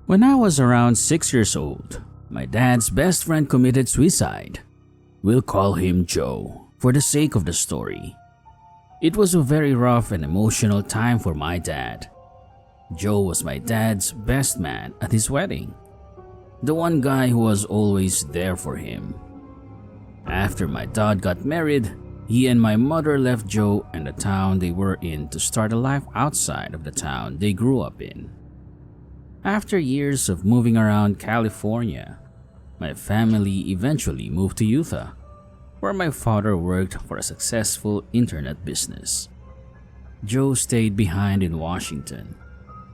When I was around 6 years old, my dad's best friend committed suicide. We'll call him Joe for the sake of the story. It was a very rough and emotional time for my dad. Joe was my dad's best man at his wedding, the one guy who was always there for him. After my dad got married, he and my mother left Joe and the town they were in to start a life outside of the town they grew up in. After years of moving around California, my family eventually moved to Utah, where my father worked for a successful internet business. Joe stayed behind in Washington.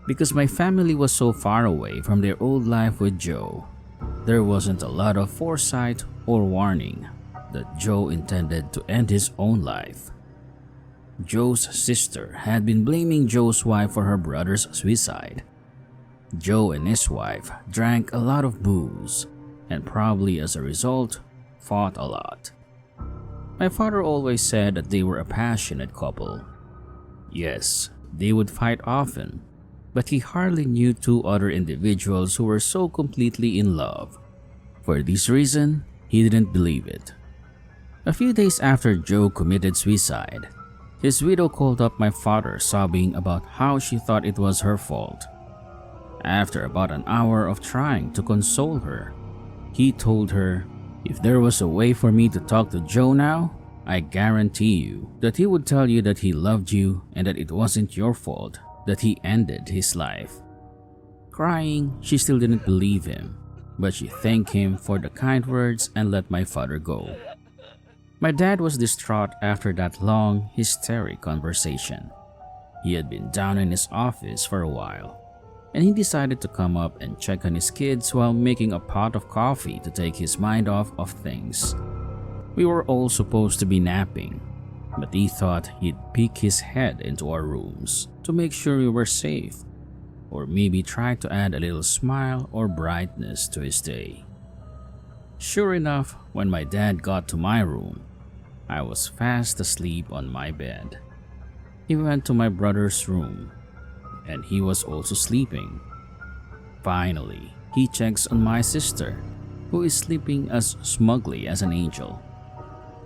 Because my family was so far away from their old life with Joe, there wasn't a lot of foresight or warning that Joe intended to end his own life. Joe's sister had been blaming Joe's wife for her brother's suicide. Joe and his wife drank a lot of booze and probably as a result fought a lot. My father always said that they were a passionate couple. Yes, they would fight often, but he hardly knew two other individuals who were so completely in love. For this reason, he didn't believe it. A few days after Joe committed suicide, his widow called up my father sobbing about how she thought it was her fault. After about an hour of trying to console her, he told her, "If there was a way for me to talk to Joe now, I guarantee you that he would tell you that he loved you and that it wasn't your fault that he ended his life." Crying, she still didn't believe him, but she thanked him for the kind words and let my father go. My dad was distraught after that long, hysteric conversation. He had been down in his office for a while, and he decided to come up and check on his kids while making a pot of coffee to take his mind off of things. We were all supposed to be napping, but he thought he'd peek his head into our rooms to make sure we were safe, or maybe try to add a little smile or brightness to his day. Sure enough, when my dad got to my room, I was fast asleep on my bed. He went to my brother's room, and he was also sleeping. Finally, he checks on my sister, who is sleeping as smugly as an angel.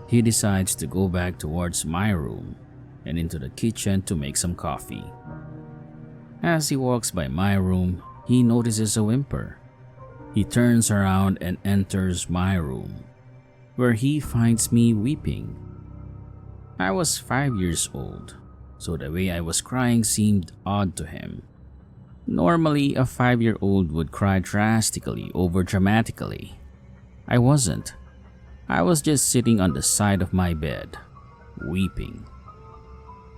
He decides to go back towards my room and into the kitchen to make some coffee. As he walks by my room, he notices a whimper. He turns around and enters my room, where he finds me weeping. I was 5 years old, so the way I was crying seemed odd to him. Normally, a 5-year-old would cry drastically over dramatically. I wasn't. I was just sitting on the side of my bed, weeping.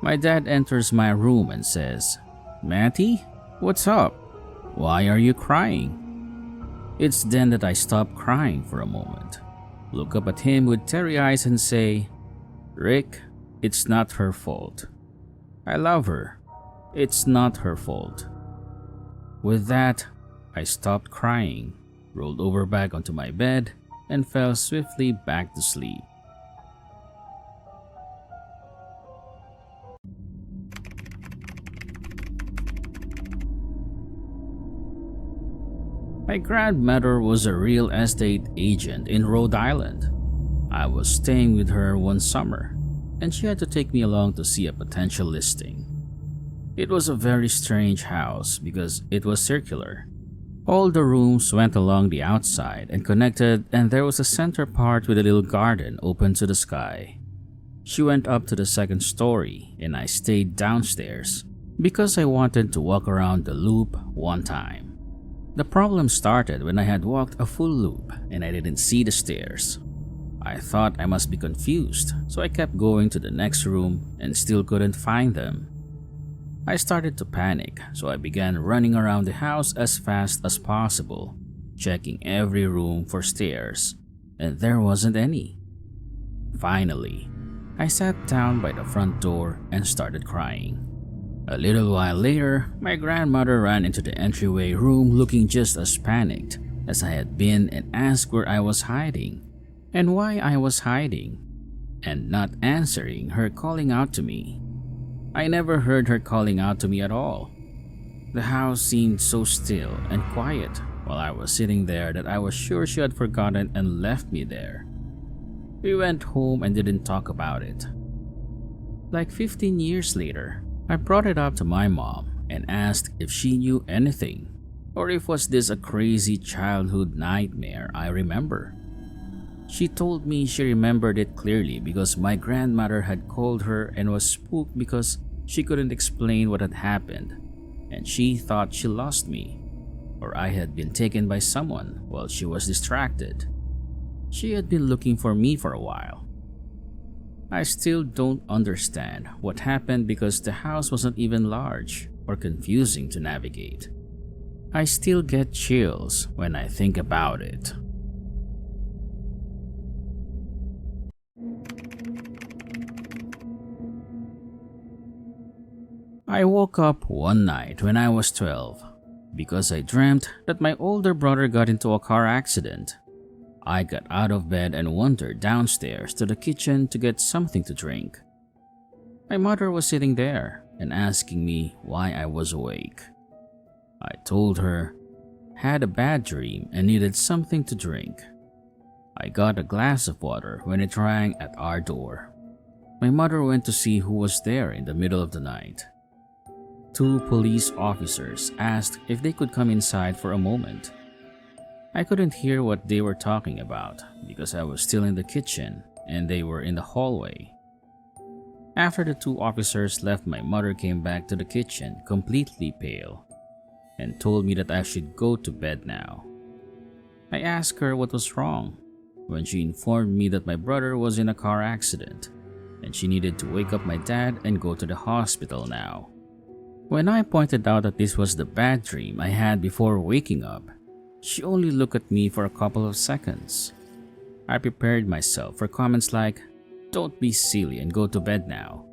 My dad enters my room and says, "Matty, what's up? Why are you crying?" It's then that I stop crying for a moment, look up at him with teary eyes and say, "Rick, it's not her fault. I love her. It's not her fault." With that, I stopped crying, rolled over back onto my bed, and fell swiftly back to sleep. My grandmother was a real estate agent in Rhode Island. I was staying with her one summer, and she had to take me along to see a potential listing. It was a very strange house because it was circular. All the rooms went along the outside and connected, and there was a center part with a little garden open to the sky. She went up to the second story, and I stayed downstairs because I wanted to walk around the loop one time. The problem started when I had walked a full loop and I didn't see the stairs. I thought I must be confused, so I kept going to the next room and still couldn't find them. I started to panic, so I began running around the house as fast as possible, checking every room for stairs, and there wasn't any. Finally, I sat down by the front door and started crying. A little while later, my grandmother ran into the entryway room looking just as panicked as I had been and asked where I was hiding and why I was hiding and not answering her calling out to me. I never heard her calling out to me at all. The house seemed so still and quiet while I was sitting there that I was sure she had forgotten and left me there. We went home and didn't talk about it. Like 15 years later, I brought it up to my mom and asked if she knew anything or if was this a crazy childhood nightmare I remember. She told me she remembered it clearly because my grandmother had called her and was spooked because she couldn't explain what had happened and she thought she lost me or I had been taken by someone while she was distracted. She had been looking for me for a while. I still don't understand what happened because the house wasn't even large or confusing to navigate. I still get chills when I think about it. I woke up one night when I was 12 because I dreamt that my older brother got into a car accident. I got out of bed and wandered downstairs to the kitchen to get something to drink. My mother was sitting there and asking me why I was awake. I told her I had a bad dream and needed something to drink. I got a glass of water when it rang at our door. My mother went to see who was there in the middle of the night. 2 police officers asked if they could come inside for a moment. I couldn't hear what they were talking about because I was still in the kitchen and they were in the hallway. After the 2 officers left, my mother came back to the kitchen completely pale and told me that I should go to bed now. I asked her what was wrong when she informed me that my brother was in a car accident and she needed to wake up my dad and go to the hospital now. When I pointed out that this was the bad dream I had before waking up, she only looked at me for a couple of seconds. I prepared myself for comments like, "Don't be silly and go to bed now."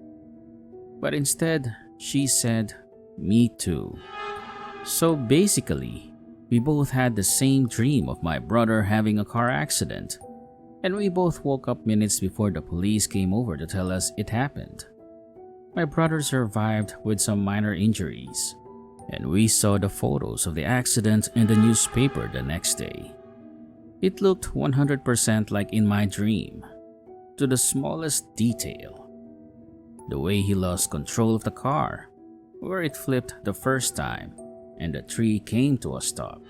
But instead, she said, "Me too." So basically, we both had the same dream of my brother having a car accident, and we both woke up minutes before the police came over to tell us it happened. My brother survived with some minor injuries, and we saw the photos of the accident in the newspaper the next day. It looked 100% like in my dream, to the smallest detail. The way he lost control of the car, where it flipped the first time, and the tree came to a stop.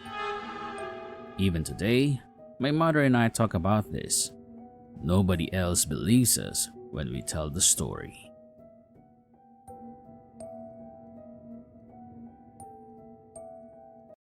Even today, my mother and I talk about this. Nobody else believes us when we tell the story.